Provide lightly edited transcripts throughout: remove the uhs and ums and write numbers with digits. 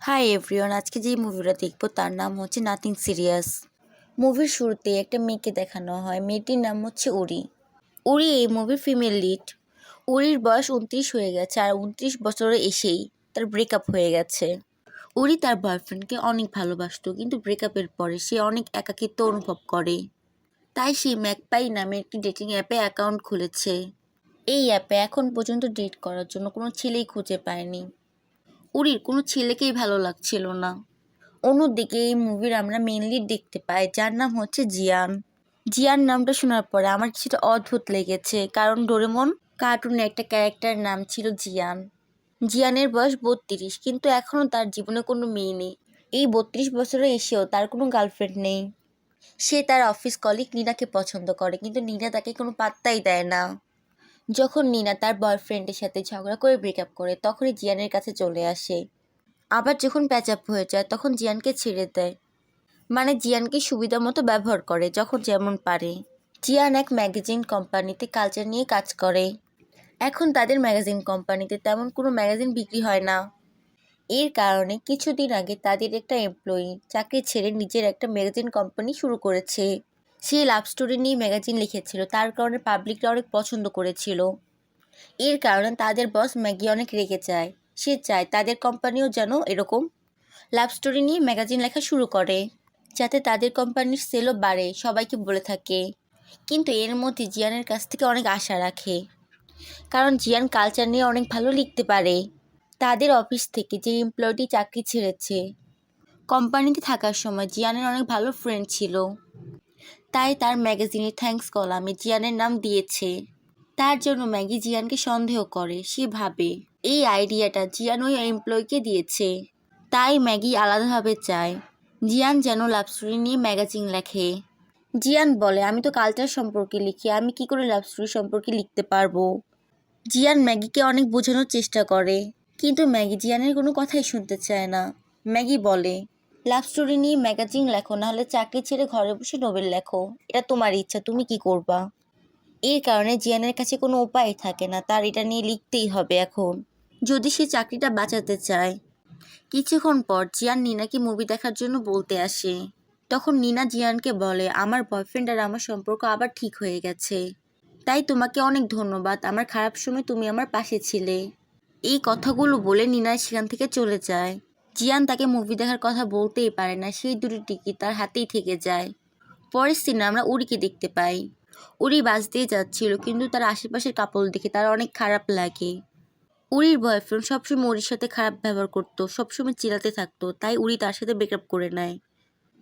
Hi everyone, আজকে যে মুভিটা দেখবো তার নাম হচ্ছে নাথিং সিরিয়াস। মুভির শুরুতে একটা মেয়েকে দেখানো হয়, মেয়েটির নাম হচ্ছে উরি। উরি এই মুভির ফিমেল লিড। উরির বয়স 29 হয়ে গেছে, আর 29 বছরে এসেই তার ব্রেকআপ হয়ে গেছে। উরি তার বয়ফ্রেন্ডকে অনেক ভালোবাসতো, কিন্তু ব্রেকআপের পরে সে অনেক একাকিত্ব অনুভব করে। তাই সে ম্যাকপাই নামে একটি ডেটিং অ্যাপে অ্যাকাউন্ট খুলেছে। এই অ্যাপে এখন পর্যন্ত ডেট করার জন্য কোনো ছেলেই খুঁজে পায়নি। উরির কোনো ছেলেকেই ভালো লাগছিল না। অন্যদিকে এই মুভির আমরা মেইন লিড দেখতে পাই, যার নাম হচ্ছে জিয়ান। জিয়ান নামটা শোনার পরে আমার কিছুটা অদ্ভুত লেগেছে, কারণ ডোরেমন কার্টুনে একটা ক্যারেক্টার নাম ছিল জিয়ান। জিয়ানের বয়স 32, কিন্তু এখনও তার জীবনে কোনো মেয়ে নেই। এই 32 বছরে এসেও তার কোনো গার্লফ্রেন্ড নেই। সে তার অফিস কলিগ নিনাকে পছন্দ করে, কিন্তু নিনা তাকে কোনো পাত্তাই দেয় না। যখন নিনা তার বয়ফ্রেন্ডের সাথে ঝগড়া করে ব্রেকআপ করে, তখনই জিয়ানের কাছে চলে আসে। আবার যখন প্যাচ আপ হয়ে যায় তখন জিয়ানকে ছেড়ে দেয়, মানে জিয়ানকে সুবিধা মতো ব্যবহার করে যখন যেমন পারে। জিয়ান এক ম্যাগাজিন কোম্পানিতে কালচার নিয়ে কাজ করে। এখন তাদের ম্যাগাজিন কোম্পানিতে তেমন কোনো ম্যাগাজিন বিক্রি হয় না। এর কারণে কিছুদিন আগে তাদের একটা এমপ্লয়ি চাকরি ছেড়ে নিজের একটা ম্যাগাজিন কোম্পানি শুরু করেছে। সে লাভ স্টোরি নিয়ে ম্যাগাজিন লিখেছিল, তার কারণে পাবলিকরা অনেক পছন্দ করেছিল। এর কারণে তাদের বস ম্যাগি অনেক রেগে যায়। সে চায় তাদের কোম্পানিও যেন এরকম লাভ স্টোরি নিয়ে ম্যাগাজিন লেখা শুরু করে, যাতে তাদের কোম্পানির সেলও বাড়ে, সবাইকে বলে থাকে। কিন্তু এর মধ্যে জিয়ানের কাছ থেকে অনেক আশা রাখে, কারণ জিয়ান কালচার নিয়ে অনেক ভালো লিখতে পারে। তাদের অফিস থেকে যে এমপ্লয়িটি চাকরি ছেড়েছে, কোম্পানিতে থাকার সময় জিয়ানের অনেক ভালো ফ্রেন্ড ছিল, তাই তার ম্যাগাজিনের থ্যাঙ্কস কলামে জিয়ানের নাম দিয়েছে। তার জন্য ম্যাগি জিয়ানকে সন্দেহ করে। সে ভাবে এই আইডিয়াটা জিয়ান ওই এমপ্লয়িকে দিয়েছে, তাই ম্যাগি আলাদাভাবে চায় জিয়ান যেন লাভ স্টোরি নিয়ে ম্যাগাজিন লেখে। জিয়ান বলে, আমি তো কালচার সম্পর্কে লিখি, আমি কি করে লাভ স্টোরি সম্পর্কে লিখতে পারবো। জিয়ান ম্যাগিকে অনেক বোঝানোর চেষ্টা করে, কিন্তু ম্যাগি জিয়ানের কোনো কথাই শুনতে চায় না। ম্যাগি বলে, লাভ স্টোরি নিয়ে ম্যাগাজিন লেখো, নাহলে চাকরি ছেড়ে ঘরে বসে নোবেল লেখো, এটা তোমার ইচ্ছা, তুমি কি করবা। এর কারণে জিয়ানের কাছে কোনো উপায় থাকে না, তার এটা নিয়ে লিখতেই হবে এখন, যদি সে চাকরিটা বাঁচাতে চায়। কিছুক্ষণ পর জিয়ান নিনাকে মুভি দেখার জন্য বলতে আসে। তখন নিনা জিয়ানকে বলে, আমার বয়ফ্রেন্ড আর আমার সম্পর্ক আবার ঠিক হয়ে গেছে, তাই তোমাকে অনেক ধন্যবাদ, আমার খারাপ সময় তুমি আমার পাশে ছিলে। এই কথাগুলো বলে নিনা সেখান থেকে চলে যায়। জিয়ান তাকে মুভি দেখার কথা বলতেই পারে না, সেই দুটি টিকিট তার হাতেই থেকে যায়। পরের সিনে আমরা উরিকে দেখতে পাই। উরি বাস দিয়ে যাচ্ছিল, কিন্তু তার আশেপাশের কাপড় দেখে তার অনেক খারাপ লাগে। উরির বয়ফ্রেন্ড সবসময় উরির সাথে খারাপ ব্যবহার করতো, সবসময় চিল্লাতে থাকতো, তাই উরি তার সাথে ব্রেকআপ করে নেয়।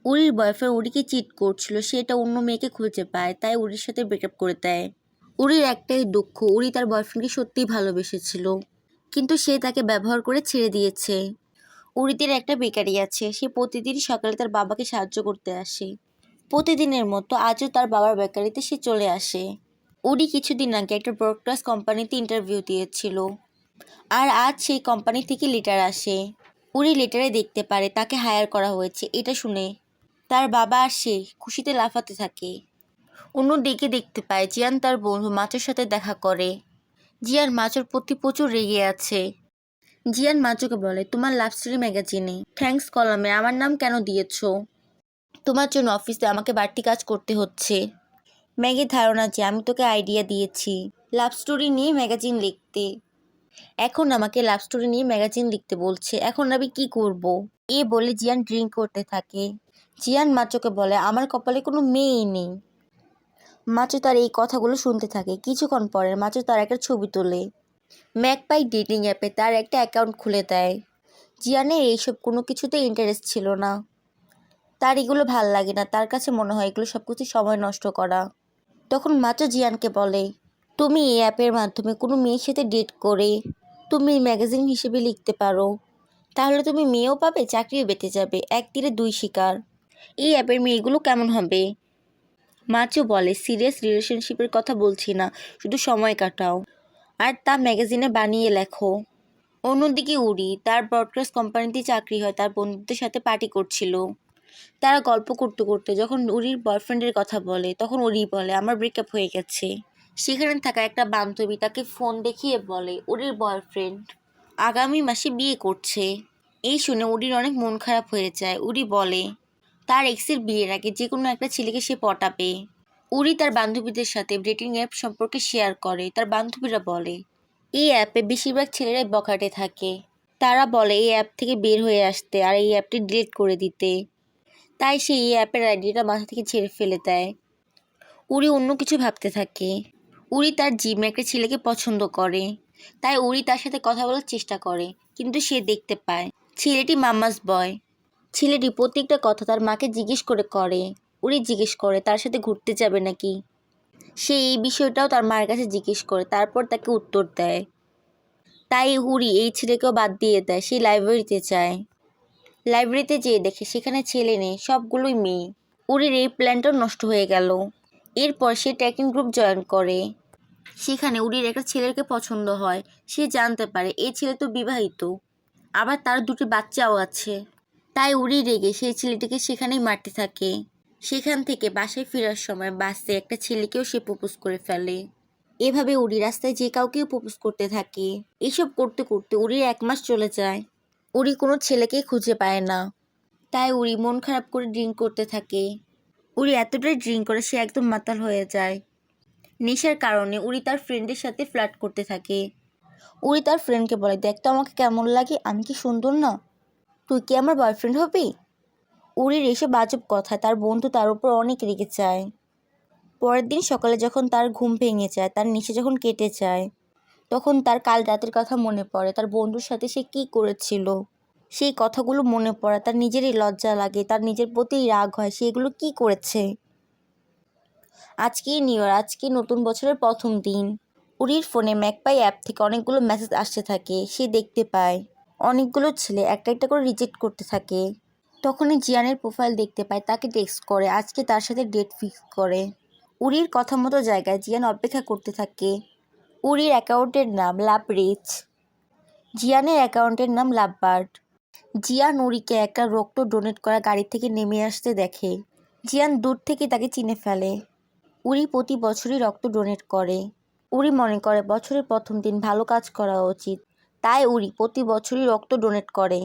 উরির বয়ফ্রেন্ড উরিকে চিট করছিল, সে এটা অন্য মেয়েকে খুঁজে পায়, তাই উরির সাথে ব্রেকআপ করে দেয়। উরির একটাই দুঃখ, উরি তার বয়ফ্রেন্ডকে সত্যিই ভালোবেসেছিল, কিন্তু সে তাকে ব্যবহার করে ছেড়ে দিয়েছে। উরিদের একটা বেকারি আছে, সে প্রতিদিন সকালে তার বাবাকে সাহায্য করতে আসে। প্রতিদিনের মতো আজও তার বাবার বেকারিতে সে চলে আসে। উরি কিছুদিন আগে একটা ব্রডকাস্ট কোম্পানিতে ইন্টারভিউ দিয়েছিল, আর আজ সেই কোম্পানি থেকে লেটার আসে। উরি লেটারে দেখতে পারে তাকে হায়ার করা হয়েছে। এটা শুনে তার বাবা আর সে খুশিতে লাফাতে থাকে। অন্যদিকে দেখতে পায় জিয়ান তার বন্ধু মাচোর সাথে দেখা করে। জিয়ান মাচোর প্রতি প্রচুর রেগে আছে। জিয়ান মাচোকে বলে, তোমার লাভ স্টোরি ম্যাগাজিনে থ্যাঙ্কস কলামে আমার নাম কেন দিয়েছো? তোমার জন্য অফিসে আমাকে বাড়তি কাজ করতে হচ্ছে। ম্যাগির ধারণা যে আমি তোকে আইডিয়া দিয়েছি লাভ স্টোরি নিয়ে ম্যাগাজিন লিখতে, এখন আমাকে লাভ স্টোরি নিয়ে ম্যাগাজিন লিখতে বলছে, এখন আমি কি করব। এ বলে জিয়ান ড্রিঙ্ক করতে থাকে। জিয়ান মাচোকে বলে, আমার কপালে কোনো মেয়েই নেই। মাচো তার এই কথাগুলো শুনতে থাকে। কিছুক্ষণ পরে মাচো তার একটা ছবি তোলে। ম্যাকপাই ডেটিং অ্যাপে তার একটা অ্যাকাউন্ট খুলে দেয়। জিয়ানের এইসব কোনো কিছুতে ইন্টারেস্ট ছিল না, তার এগুলো ভাল লাগে না, তার কাছে মনে হয় এগুলো সব কিছু সময় নষ্ট করা। তখন মাচো জিয়ানকে বলে, তুমি এই অ্যাপের মাধ্যমে কোনো মেয়ের সাথে ডেট করে তুমি ম্যাগাজিন হিসেবে লিখতে পারো, তাহলে তুমি মেয়েও পাবে, চাকরিও বেঁচে যাবে, এক তীরে দুই শিকার। এই অ্যাপের মেয়েগুলো কেমন হবে? মাচো বলে, সিরিয়াস রিলেশনশিপের কথা বলছি না, শুধু সময় কাটাও, আর তা ম্যাগাজিনে বানিয়ে লেখো। অন্যদিকে উরি, তার ব্রডকাস্ট কোম্পানিতে চাকরি হয়, তার বন্ধুদের সাথে পার্টি করছিল। তারা গল্প করতে করতে যখন উরির বয়ফ্রেন্ডের কথা বলে, তখন উরি বলে, আমার ব্রেকআপ হয়ে গেছে। সেখানে থাকা একটা বান্ধবী তাকে ফোন দেখিয়ে বলে, উরির বয়ফ্রেন্ড আগামী মাসে বিয়ে করছে। এই শুনে উরির অনেক মন খারাপ হয়ে যায়। উরি বলে তার এক্সের বিয়ের আগে যে কোনো একটা ছেলেকে সে পটাবে। উরি তার বান্ধবীদের সাথে ডেটিং অ্যাপ সম্পর্কে শেয়ার করে। তার বান্ধবীরা বলে এই অ্যাপে বেশিরভাগ ছেলেরাই বখাটে থাকে। তারা বলে এই অ্যাপ থেকে বের হয়ে আসতে আর এই অ্যাপটি ডিলিট করে দিতে। তাই সে এই অ্যাপের আইডিটা মাথা থেকে ছেড়ে ফেলে দেয়। উরি অন্য কিছু ভাবতে থাকে। উরি তার জিমে একটা ছেলেকে পছন্দ করে। তাই উরি তার সাথে কথা বলার চেষ্টা করে, কিন্তু সে দেখতে পায় ছেলেটি মামাস বয়। ছেলেটি প্রত্যেকটা কথা তার মাকে জিজ্ঞেস করে। উরি জিজ্ঞেস করে তার সাথে ঘুরতে যাবে নাকি। সে এই বিষয়টাও তার মায়ের কাছে জিজ্ঞেস করে, তারপর তাকে উত্তর দেয়। তাই উরি এই ছেলেকেও বাদ দিয়ে দেয়। সে লাইব্রেরিতে যায়। লাইব্রেরিতে যেয়ে দেখে সেখানে ছেলে নেই, সবগুলোই মেয়ে। উরির এই প্ল্যানটাও নষ্ট হয়ে গেল। এরপর সে ট্রেকিং গ্রুপ জয়েন করে। সেখানে উরির একটা ছেলেকে পছন্দ হয়। সে জানতে পারে এই ছেলে তো বিবাহিত, আবার তার দুটি বাচ্চাও আছে। তাই উরি রেগে সেই ছেলেটিকে সেখানেই মারতে থাকে। সেখান থেকে বাসায় ফেরার সময় বাসে একটা ছেলেকেও সে প্রপোজ করে ফেলে। এভাবে উরি রাস্তায় যে কাউকেও প্রপোজ করতে থাকে। এসব করতে করতে উরির 1 মাস চলে যায়। উরি কোনো ছেলেকেই খুঁজে পায় না। তাই উরি মন খারাপ করে ড্রিঙ্ক করতে থাকে। উরি এতটাই ড্রিঙ্ক করে সে একদম মাতাল হয়ে যায়। নেশার কারণে উরি তার ফ্রেন্ডের সাথে ফ্লার্ট করতে থাকে। উরি তার ফ্রেন্ডকে বলে, দেখ তো আমাকে কেমন লাগে, আমি কি সুন্দর না, তুই কি আমার বয়ফ্রেন্ড হবি। উরির এসব আজব কথা তার বন্ধু তার উপর অনেক রেগে যায়। পরের দিন সকালে যখন তার ঘুম ভেঙে যায়, তার নেশা যখন কেটে যায়, তখন তার কাল রাতের কথা মনে পড়ে। তার বন্ধুর সাথে সে কি করেছিল সেই কথাগুলো মনে পড়ে। তার নিজেরই লজ্জা লাগে, তার নিজের প্রতি রাগ হয়, সে এগুলো কি করেছে। আজকেই নিউ ইয়ার, আজকে নতুন বছরের প্রথম দিন। উরির ফোনে ম্যাকপাই অ্যাপ থেকে অনেকগুলো মেসেজ আসতে থাকে। সে দেখতে পায় অনেকগুলো ছেলে একটা একটা করে রিজেক্ট করতে থাকে। তখনই জিয়ানের প্রোফাইল দেখতে পায়, তাকে টেক্সট করে আজকে তার সাথে ডেট ফিক্স করে। উরির কথা মতো জায়গায় জিয়ান অপেক্ষা করতে থাকে। উরির অ্যাকাউন্টের নাম লাভ রিচ, জিয়ানের অ্যাকাউন্টের নাম লাভ বার্ড। জিয়ান উরিকে একটা রক্ত ডোনেট করা গাড়ি থেকে নেমে আসতে দেখে। জিয়ান দূর থেকে তাকে চিনে ফেলে। উরি প্রতি বছরই রক্ত ডোনেট করে। উরি মনে করে বছরের প্রথম দিন ভালো কাজ করা উচিত। তাই উরি প্রতি বছরই রক্ত ডোনেট করে।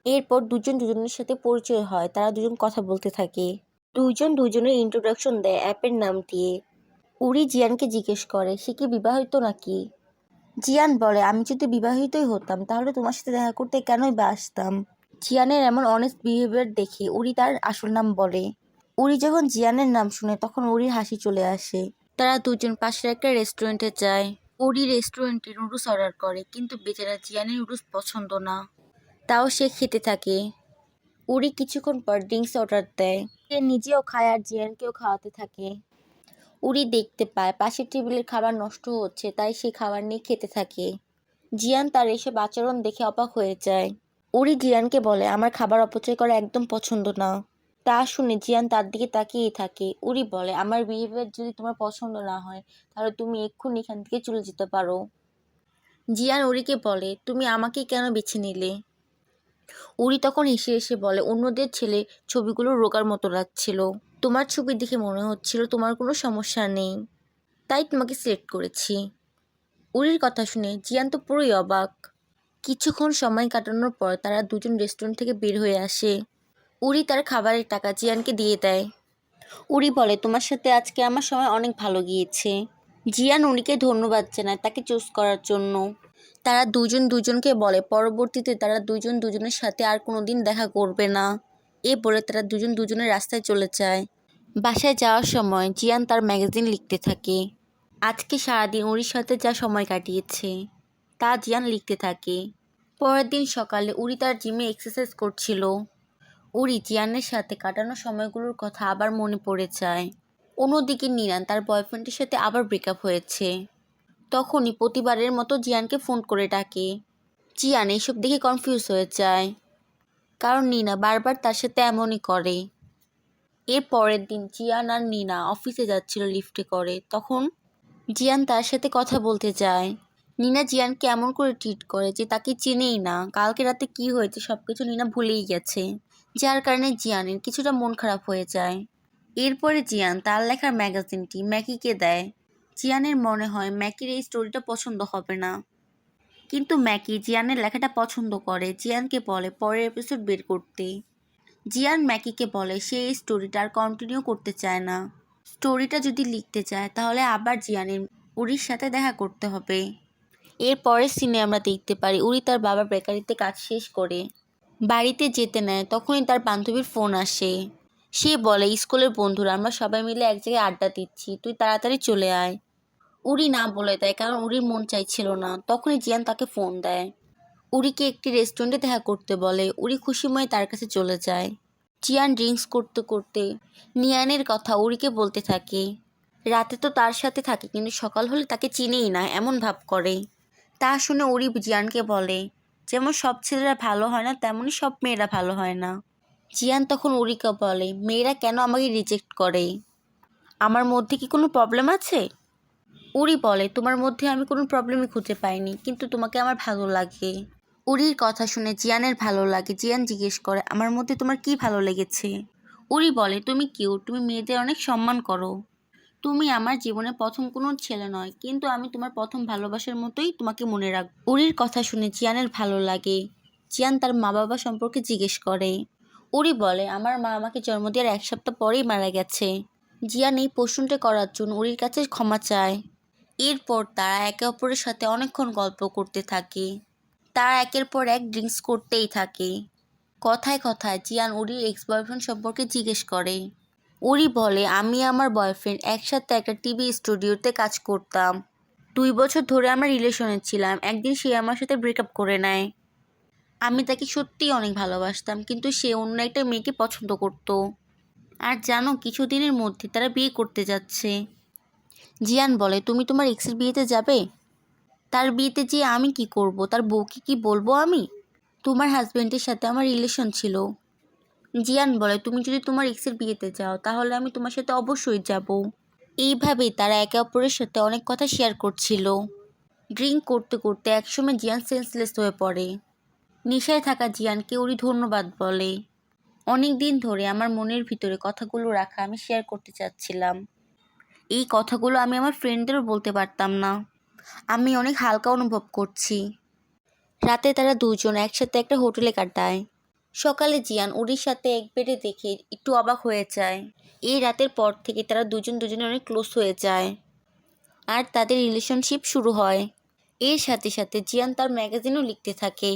এরপর দুজন দুজনের সাথে পরিচয় হয়। তারা দুজন কথা বলতে থাকে। দুইজন দুজনের ইন্ট্রোডাকশন দেয় অ্যাপের নাম দিয়ে। উরি জিয়ানকে জিজ্ঞেস করে সে কি বিবাহিত নাকি। জিয়ান বলে আমি যদি বিবাহিতই হতাম তাহলে তোমার সাথে দেখা করতে কেনই বা আসতাম। জিয়ানের এমন অনেস্ট বিহেভিয়ার দেখে উরি তার আসল নাম বলে। উরি যখন জিয়ানের নাম শুনে তখন উরির হাসি চলে আসে। তারা দুজন পাশের একটা রেস্টুরেন্টে যায়। উরি রেস্টুরেন্টে নুডলস অর্ডার করে, কিন্তু বেচারা জিয়ানের নুডলস পছন্দ না। তাও সে খেতে থাকে। উরি কিছুক্ষণ পর ড্রিঙ্কস অর্ডার দেয়। সে নিজেও খায় আর জিয়ানকেও খাওয়াতে থাকে। উরি দেখতে পায় পাশের টেবিলের খাবার নষ্ট হচ্ছে, তাই সে খাবার নিয়ে খেতে থাকে। জিয়ান তার এসব আচরণ দেখে অবাক হয়ে যায়। উরি জিয়ানকে বলে আমার খাবার অপচয় করা একদম পছন্দ না। তা শুনে জিয়ান তার দিকে তাকিয়েই থাকে। উরি বলে আমার বিহেভিয়ার যদি তোমার পছন্দ না হয় তাহলে তুমি এক্ষুনি এখান থেকে চলে যেতে পারো। জিয়ান উরিকে বলে তুমি আমাকে কেন বেছে নিলে। উরি তখন হেসে হেসে বলে অন্যদের ছেলে ছবিগুলো রোগার মতো লাগছিল, তোমার ছবি দেখে মনে হচ্ছিল তোমার কোনো সমস্যা নেই, তাই তোমাকে সিলেক্ট করেছি। উরির কথা শুনে জিয়ান তো পুরোই অবাক। কিছুক্ষণ সময় কাটানোর পর তারা দুজন রেস্টুরেন্ট থেকে বের হয়ে আসে। উরি তার খাবারের টাকা জিয়ানকে দিয়ে দেয়। উরি বলে তোমার সাথে আজকে আমার সময় অনেক ভালো গিয়েছে। জিয়ান উরিকে ধন্যবাদ জানায় তাকে চুজ করার জন্য। তারা দুজন দুজনকে বলে পরবর্তীতে তারা দুজন দুজনের সাথে আর কোনোদিন দেখা করবে না। এ বলে তারা দুজন দুজনের রাস্তায় চলে যায়। বাসায় যাওয়ার সময় জিয়ান তার ম্যাগাজিন লিখতে থাকে। আজকে সারাদিন উরির সাথে যা সময় কাটিয়েছে তা জিয়ান লিখতে থাকে। পরের দিন সকালে উরি তার জিমে এক্সারসাইজ করছিল। উরি জিয়ানের সাথে কাটানো সময়গুলোর কথা আবার মনে পড়ে যায়। অন্যদিকে নিরান তার বয়ফ্রেন্ডের সাথে আবার ব্রেকআপ হয়েছে। তখনই প্রতিবারের মতো জিয়ানকে ফোন করে ডাকে। জিয়ান এসব দেখে কনফিউজ হয়ে যায়, কারণ নিনা বারবার তার সাথে এমনই করে। এর পরের দিন জিয়ান আর নিনা অফিসে যাচ্ছিল লিফটে করে। তখন জিয়ান তার সাথে কথা বলতে যায়। নিনা জিয়ানকে এমন করে ট্রিট করে যে তাকে চেনেই না। কালকে রাতে কি হয়েছে সবকিছু নিনা ভুলেই গেছে, যার কারণে জিয়ানের কিছুটা মন খারাপ হয়ে যায়। এরপরে জিয়ান তার লেখার ম্যাগাজিনটি ম্যাকিকে দেয়। জিয়ানের মনে হয় ম্যাকির এই স্টোরিটা পছন্দ হবে না। কিন্তু ম্যাকি জিয়ানের লেখাটা পছন্দ করে, জিয়ানকে বলে পরের এপিসোড বের করতে। জিয়ান ম্যাকিকে বলে সে এই স্টোরিটা আর কন্টিনিউ করতে চায় না। স্টোরিটা যদি লিখতে চায় তাহলে আবার জিয়ানের উরির সাথে দেখা করতে হবে। এর পরের সিনে আমরা দেখতে পারি উরি তার বাবার বেকারিতে কাজ শেষ করে বাড়িতে যেতে নেয়, তখনই তার বান্ধবীর ফোন আসে। সে বলে স্কুলের বন্ধুরা আমরা সবাই মিলে এক জায়গায় আড্ডা দিচ্ছি, তুই তাড়াতাড়ি চলে আয়। উরি না বলে দেয় কারণ উরির মন চাইছিল না। তখনই জিয়ান তাকে ফোন দেয়, উরিকে একটি রেস্টুরেন্টে দেখা করতে বলে। উরি খুশিময় তার কাছে চলে যায়। জিয়ান ড্রিঙ্কস করতে করতে নিয়ানের কথা উরিকে বলতে থাকে। রাতে তো তার সাথে থাকে কিন্তু সকাল হলে তাকে চিনেই না এমন ভাব করে। তা শুনে উরি জিয়ানকে বলে যেমন সব ছেলেরা ভালো হয় না তেমনই সব মেয়েরা ভালো হয় না। জিয়ান তখন উরিকে বলে মেয়েরা কেন আমাকে রিজেক্ট করে, আমার মধ্যে কি কোনো প্রবলেম আছে? উরি বলে তোমার মধ্যে আমি কোনো প্রবলেমই খুঁজে পাইনি, কিন্তু তোমাকে আমার ভালো লাগে। উরির কথা শুনে জিয়ানের ভালো লাগে। জিয়ান জিজ্ঞেস করে আমার মধ্যে তোমার কি ভালো লেগেছে? উরি বলে তুমি কিউট, তুমি মেয়েদের অনেক সম্মান করো, তুমি আমার জীবনে প্রথম কোনো ছেলে নয়, কিন্তু আমি তোমার প্রথম ভালোবাসার মতোই তোমাকে মনে রাখব। উরির কথা শুনে জিয়ানের ভালো লাগে। জিয়ান তার মা বাবা সম্পর্কে জিজ্ঞেস করে। উরি বলে আমার মা আমাকে জন্ম দেওয়ার 1 সপ্তাহ পরেই মারা গেছে। জিয়ান এই প্রশ্নটা করার জন্য উরির কাছে ক্ষমা চায়। এরপর তারা একে অপরের সাথে অনেকক্ষণ গল্প করতে থাকে। তারা একের পর এক ড্রিঙ্কস করতেই থাকে। কথায় কথায় জিয়ান উরির এক্স বয়ফ্রেন্ড সম্পর্কে জিজ্ঞেস করে। উরি বলে আমি আমার বয়ফ্রেন্ড একসাথে একটা টিভি স্টুডিওতে কাজ করতাম, 2 বছর ধরে আমরা রিলেশনে ছিলাম। একদিন সে আমার সাথে ব্রেকআপ করে নেয়। আমি তাকে সত্যিই অনেক ভালোবাসতাম, কিন্তু সে অন্য একটা মেয়েকে পছন্দ করত। আর জানো কিছুদিনের মধ্যে তারা বিয়ে করতে যাচ্ছে। জিয়ান বলে তুমি তোমার এক্সের বিয়েতে যাবে? তার বিয়েতে যেয়ে আমি কি করব, তার বউকে কি বলবো আমি? তোমার হাজবেন্ডের সাথে আমার রিলেশন ছিল। জিয়ান বলে তুমি যদি তোমার এক্সের বিয়েতে যাও তাহলে আমি তোমার সাথে অবশ্যই যাব। এইভাবেই তারা একে অপরের সাথে অনেক কথা শেয়ার করছিল। ড্রিঙ্ক করতে করতে একসময় জিয়ান সেন্সলেস হয়ে পড়ে। নেশায় থাকা জিয়ানকে উরি ধন্যবাদ বলে। অনেক দিন ধরে আমার মনের ভিতরে কথাগুলো রাখা আমি শেয়ার করতে চাচ্ছিলাম। এই কথাগুলো আমি আমার ফ্রেন্ডদেরও বলতে পারতাম না। আমি অনেক হালকা অনুভব করছি। রাতে তারা দুজন একসাথে একটা হোটেলে কাটায়। সকালে জিয়ান উরির সাথে এক বেডে দেখে একটু অবাক হয়ে যায়। এই রাতের পর থেকে তারা দুজনে অনেক ক্লোজ হয়ে যায় আর তাদের রিলেশনশিপ শুরু হয়। এর সাথে সাথে জিয়ান তার ম্যাগাজিনও লিখতে থাকে।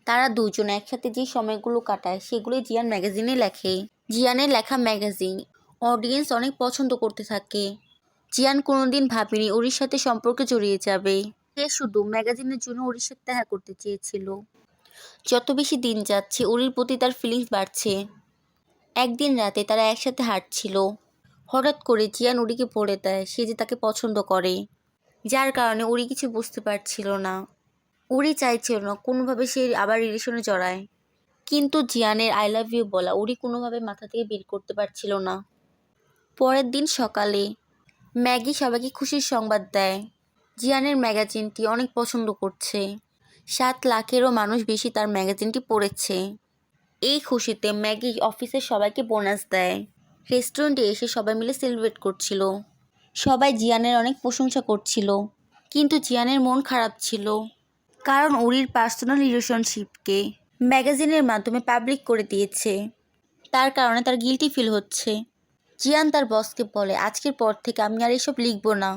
তারা দুজন একসাথে যে সময়গুলো কাটায় সেগুলোই জিয়ান ম্যাগাজিনে লেখে। জিয়ানের লেখা ম্যাগাজিন অডিয়েন্স অনেক পছন্দ করতে থাকে। জিয়ান কোনোদিন ভাবেনি উরির সাথে সম্পর্কে জড়িয়ে যাবে। সে শুধু ম্যাগাজিনের জন্য উরির সাথে দেখা করতে চেয়েছিল। যত বেশি দিন যাচ্ছে উরির প্রতি তার ফিলিংস বাড়ছে। একদিন রাতে তারা একসাথে হাঁটছিল। হঠাৎ করে জিয়ান উরিকে বলে দেয় সে যে তাকে পছন্দ করে, যার কারণে উরি কিছু বুঝতে পারছিল না। উরি চাইছিল না কোনোভাবে সে আবার রিলেশনে জড়ায়, কিন্তু জিয়ানের আই লাভ ইউ বলা উরি কোনোভাবে মাথা থেকে বের করতে পারছিল না। পরের দিন সকালে ম্যাগি সবাইকে খুশির সংবাদ দেয়, জিয়ানের ম্যাগাজিনটি অনেক পছন্দ করছে। 7 লাখেরও মানুষ বেশি তার ম্যাগাজিনটি পড়েছে। এই খুশিতে ম্যাগি অফিসের সবাইকে বোনাস দেয়। রেস্টুরেন্টে এসে সবাই মিলে সেলিব্রেট করছিল। সবাই জিয়ানের অনেক প্রশংসা করছিল, কিন্তু জিয়ানের মন খারাপ ছিল কারণ উরির পার্সোনাল রিলেশনশিপকে ম্যাগাজিনের মাধ্যমে পাবলিক করে দিয়েছে। তার কারণে তার গিল্টি ফিল হচ্ছে। জিয়ান তার বসকে বলে আজকের পর থেকে আমি আর এসব লিখবো না।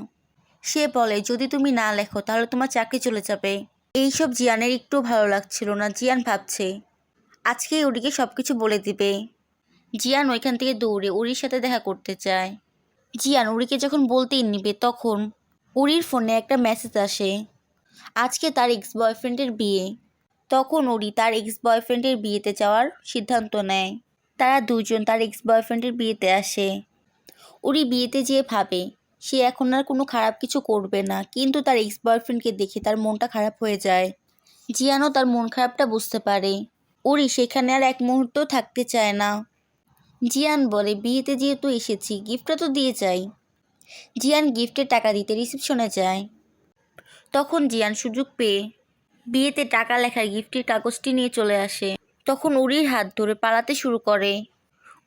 সে বলে যদি তুমি না লেখো তাহলে তোমার চাকরি চলে যাবে। এইসব জিয়ানের একটু ভালো লাগছিল না। জিয়ান ভাবছে আজকেই উরিকে সব কিছু বলে দিবে। জিয়ান ওইখান থেকে দৌড়ে উরির সাথে দেখা করতে চায়। জিয়ান উরিকে যখন বলতেই নিবে তখন উরির ফোনে একটা মেসেজ আসে, আজকে তার এক্স বয়ফ্রেন্ডের বিয়ে। তখন উরি তার এক্স বয়ফ্রেন্ডের বিয়েতে যাওয়ার সিদ্ধান্ত নেয়। তারা দুজন তার এক্স বয়ফ্রেন্ডের বিয়েতে আসে। উরি বিয়েতে যেয়ে ভাবে সে এখন আর কোনো খারাপ কিছু করবে না, কিন্তু তার এক্স বয়ফ্রেন্ডকে দেখে তার মনটা খারাপ হয়ে যায়। জিয়ানও তার মন খারাপটা বুঝতে পারে। উরি সেখানে আর এক মুহূর্ত থাকতে চায় না। জিয়ান বলে বিয়েতে যেহেতু এসেছি গিফটটা তো দিয়ে যাই। জিয়ান গিফটের টাকা দিতে রিসেপশনে যায়। তখন জিয়ান সুযোগ পেয়ে বিয়েতে টাকা লেখার গিফটের কাগজটি নিয়ে চলে আসে। তখন উরির হাত ধরে পালাতে শুরু করে।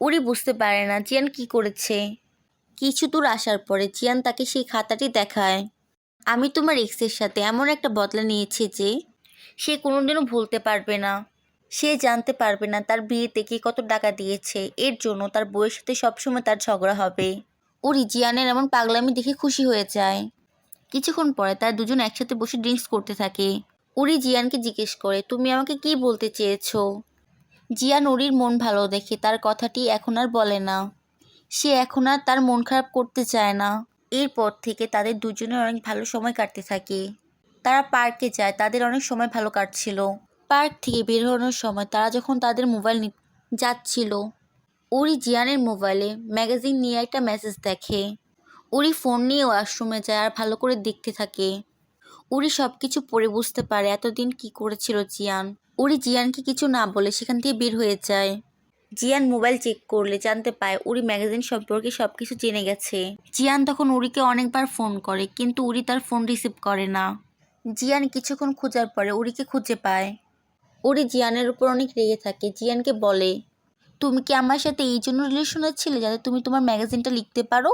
উরি বুঝতে পারে না জিয়ান কি করেছে। কিছু দূর আসার পরে জিয়ান তাকে সেই খাতাটি দেখায়। আমি তোমার এক্সের সাথে এমন একটা বদলা নিয়েছি যে সে কোনোদিনও ভুলতে পারবে না। সে জানতে পারবে না তার বিয়েতে কে কত টাকা দিয়েছে, এর জন্য তার বউয়ের সাথে সবসময় তার ঝগড়া হবে। উরি জিয়ানের এমন পাগলামি দেখে খুশি হয়ে যায়। কিছুক্ষণ পরে তারা দুজন একসাথে বসে ড্রিঙ্কস করতে থাকে। উরি জিয়ানকে জিজ্ঞেস করে, তুমি আমাকে কি বলতে চেয়েছো? জিয়ান উরির মন ভালো দেখে তার কথাটি এখন আর বলে না। সে এখন আর তার মন খারাপ করতে চায় না। এরপর থেকে তাদের দুজনের অনেক ভালো সময় কাটতে থাকে। তারা পার্কে যায়, তাদের অনেক সময় ভালো কাটছিল। পার্ক থেকে বের হওয়ার সময় তারা যখন তাদের মোবাইল যাচ্ছিল, উরি জিয়ানের মোবাইলে ম্যাগাজিন নিয়ে একটা মেসেজ দেখে। উরি ফোন নিয়ে ওয়াশরুমে যায় আর ভালো করে দেখতে থাকে। উরি সব কিছু পড়ে বুঝতে পারে এতদিন কি করেছিল জিয়ান। উরি জিয়ানকে কিছু না বলে সেখান থেকে বের হয়ে যায়। জিয়ান মোবাইল চেক করলে জানতে পায় উরি ম্যাগাজিন সম্পর্কে সব কিছু জেনে গেছে। জিয়ান তখন উরিকে অনেকবার ফোন করে, কিন্তু উরি তার ফোন রিসিভ করে না। জিয়ান কিছুক্ষণ খোঁজার পরে উরিকে খুঁজে পায়। উরি জিয়ানের উপর অনেক রেগে থাকে। জিয়ানকে বলে, তুমি কি আমার সাথে এই জন্য রিলেশনে ছিলে যাতে তুমি তোমার ম্যাগাজিনটা লিখতে পারো?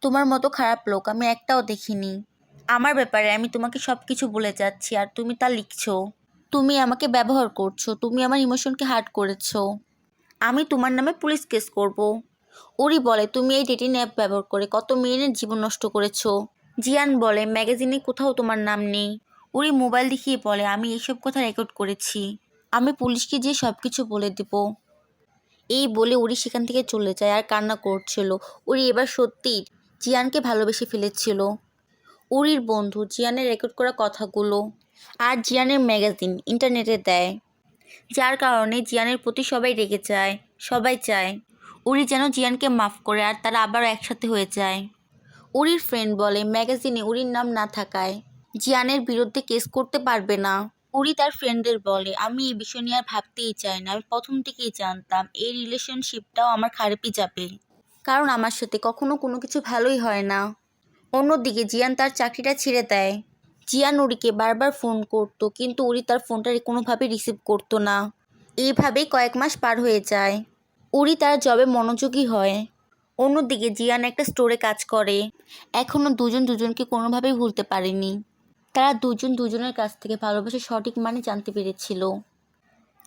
তোমার মতো খারাপ লোক আমি একটাও দেখিনি। আমার ব্যাপারে আমি তোমাকে সব কিছু বলে যাচ্ছি আর তুমি তা লিখছো। তুমি আমাকে ব্যবহার করছো, তুমি আমার ইমোশনকে হার্ট করেছো। আমি তোমার নামে পুলিশ কেস করব। উরি বলে, তুমি এই ডেটিং অ্যাপ ব্যবহার করে কত মেয়ের জীবন নষ্ট করেছো। জিয়ান বলে, ম্যাগাজিনে কোথাও তোমার নাম নেই। উরি মোবাইল দেখিয়ে বলে, আমি এইসব কথা রেকর্ড করেছি। আমি পুলিশকে যেয়ে সব কিছু বলে দেব। এই বলে উরি সেখান থেকে চলে যায় আর কান্না করছিল। উরি এবার সত্যিই জিয়ানকে ভালোবেসে ফেলেছিল। উরির বন্ধু জিয়ানের রেকর্ড করা কথাগুলো আর জিয়ানের ম্যাগাজিন ইন্টারনেটে দেয়, যার কারণে জিয়ানের প্রতি সবাই রেগে যায়। সবাই চায় উরি যেন জিয়ানকে মাফ করে আর তারা আবারও একসাথে হয়ে যায়। উরির ফ্রেন্ড বলে, ম্যাগাজিনে উরির নাম না থাকায় জিয়ানের বিরুদ্ধে কেস করতে পারবে না। উরি তার ফ্রেন্ডদের বলে, আমি এই বিষয় নিয়ে আর ভাবতেই চাই না। আমি প্রথম থেকেই জানতাম এই রিলেশনশিপটাও আমার খারাপই যাবে, কারণ আমার সাথে কখনো কোনো কিছু ভালোই হয় না। অন্যদিকে জিয়ান তার চাকরিটা ছেড়ে দেয়। জিয়ান উরিকে বারবার ফোন করতো, কিন্তু উরি তার ফোনটা কোনোভাবে রিসিভ করতো না। এইভাবেই কয়েক মাস পার হয়ে যায়। উরি তার জবে মনোযোগী হয়। অন্যদিকে জিয়ান একটা স্টোরে কাজ করে। এখনও দুজন দুজনকে কোনোভাবেই ভুলতে পারেনি। তারা দুজন দুজনের কাছ থেকে ভালোবাসার সঠিক মানে জানতে পেরেছিল।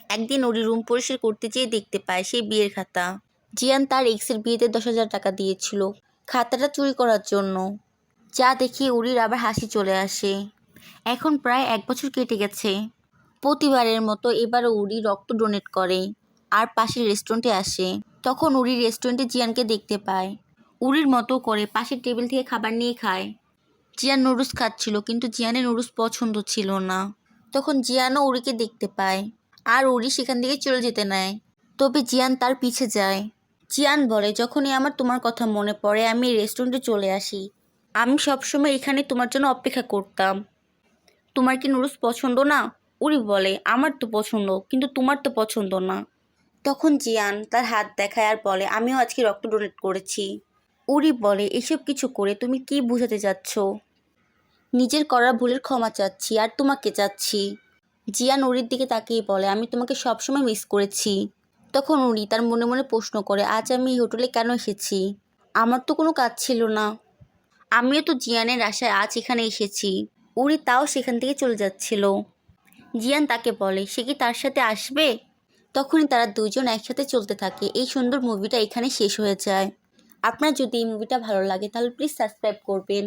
একদিন উরি রুম পরিষ্কার করতে যেয়ে দেখতে পায় সেই বিয়ের খাতা। জিয়ান তার এক্সের বিয়েতে 10,000 টাকা দিয়েছিল খাতাটা চুরি করার জন্য। যা দেখে উরির আবার হাসি চলে আসে। এখন প্রায় 1 বছর কেটে গেছে। প্রতিবারের মতো এবারও উরি রক্ত ডোনেট করে আর পাশের রেস্টুরেন্টে আসে। তখন উরি রেস্টুরেন্টে জিয়ানকে দেখতে পায়। উরির মতো করে পাশের টেবিল থেকে খাবার নিয়ে খায়। জিয়ান নুডলস খাচ্ছিল, কিন্তু জিয়ানের নুডলস পছন্দ ছিল না। তখন জিয়ানও উরিকে দেখতে পায় আর উরি সেখান থেকে চলে যেতে নেয়। তবে জিয়ান তার পিছে যায়। জিয়ান বলে, যখনই আমার তোমার কথা মনে পড়ে আমি এই রেস্টুরেন্টে চলে আসি। আমি সবসময় এখানে তোমার জন্য অপেক্ষা করতাম। তোমার কি নুডলস পছন্দ না? উরি বলে, আমার তো পছন্দ, কিন্তু তোমার তো পছন্দ না। তখন জিয়ান তার হাত দেখায় আর বলে, আমিও আজকে রক্ত ডোনেট করেছি। উরি বলে, এসব কিছু করে তুমি কি বোঝাতে চাচ্ছ? নিজের করা ভুলের ক্ষমা চাচ্ছি আর তোমাকে চাচ্ছি। জিয়ান উরির দিকে তাকিয়ে বলে, আমি তোমাকে সবসময় মিস করেছি। তখন উরি তার মনে মনে প্রশ্ন করে, আজ আমি এই হোটেলে কেন এসেছি? আমার তো কোনো কাজ ছিল না। আমিও তো জিয়ানের আশায় আজ এখানে এসেছি। উরি তাও সেখান থেকে চলে যাচ্ছিল। জিয়ান তাকে বলে, সে কি তার সাথে আসবে? তখনই তারা দুজন একসাথে চলতে থাকে। এই সুন্দর মুভিটা এখানে শেষ হয়ে যায়। আপনার যদি এই মুভিটা ভালো লাগে তাহলে প্লিজ সাবস্ক্রাইব করবেন।